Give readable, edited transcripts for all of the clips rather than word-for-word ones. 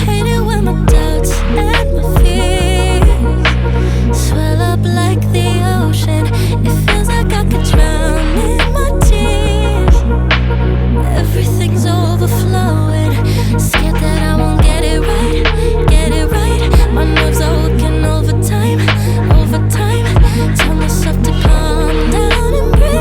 Hate it when my doubts and my fears swell up like the ocean. It feels like I could drown in my tears. Everything's overflowing. Scared that I won't get it right, get it right. My nerves are working overtime, overtime. Tell myself to calm down and breathe.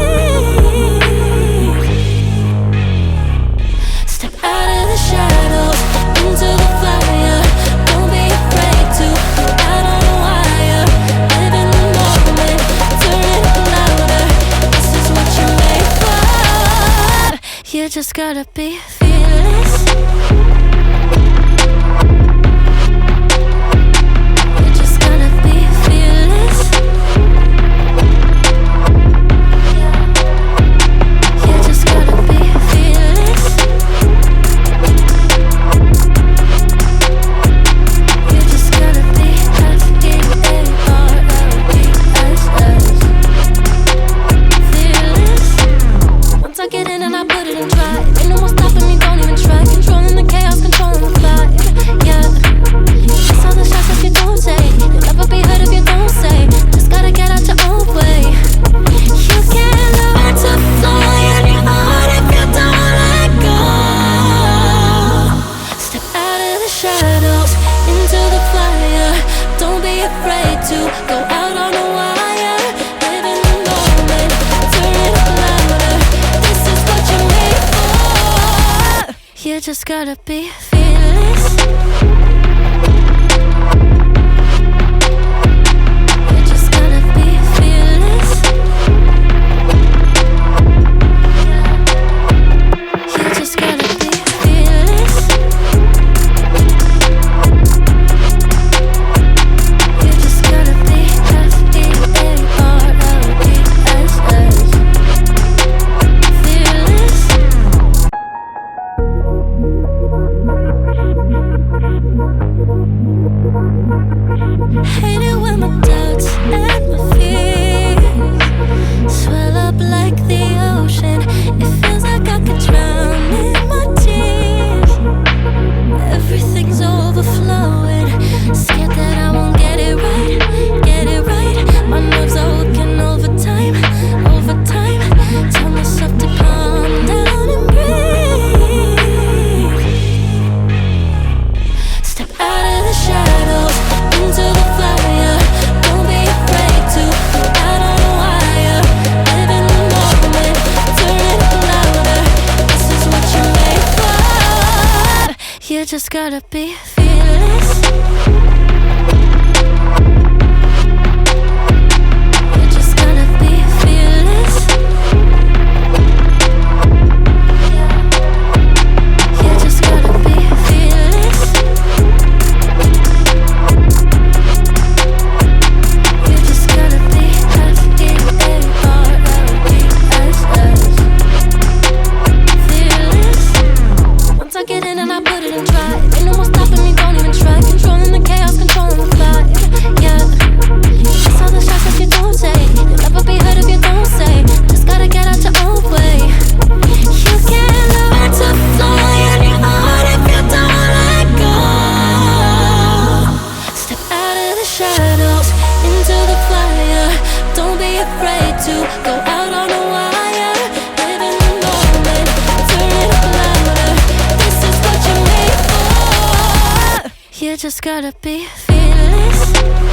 Step out of the shadows into the fire. Don't be afraid to go out on a wire. Live in the moment, turn it up louder. This is what you're made for. You just gotta be fearless. You just gotta be fearless. You just gotta be fearless. You just gotta be fearless. Once I get in and I put it in drive, ain't no more stopping me, don't even try. Controlling the chaos, controlling the vibe, yeah. That's all the shots that you don't take. You'll never be heard if you don't say. Just gotta get out your own way. You can't learn to fly on your heart if you don't let go. Step out of the shadows into the fire. Don't be afraid to go out on a wire. Live in the moment, turn it up louder. This is what you're made for. You just gotta be fearless. You just gotta be fearless. You just gotta be fearless. You just gotta be fearless. Hate it when my doubts and my fears swell up like the ocean. It feels like I could drown in my tears. Everything's overflowing. Scared that I won't get it right, get it right. My nerves are working overtime, overtime. Tell myself to calm down and breathe. Step out of the shadows into the fire. Don't be afraid to go out on a wire. Live in the moment, turn it up louder. This is what you're made for. You just gotta be fearless. You just gotta be fearless. You just gotta be fearless. You just gotta be fearless. Once I get in and I put it in drive, ain't no more stopping me, don't even try. Controlling the chaos, controlling the vibe, yeah. That's all the shots that you don't take. You'll never be heard if you don't say. Just gotta get out your own way. You can't learn to fly on your heart if you don't let go. Step out of the shadows into the fire. Don't be afraid to go out on a wire. Live in the moment, turn it up louder. This is what you're made for. You just gotta be fearless.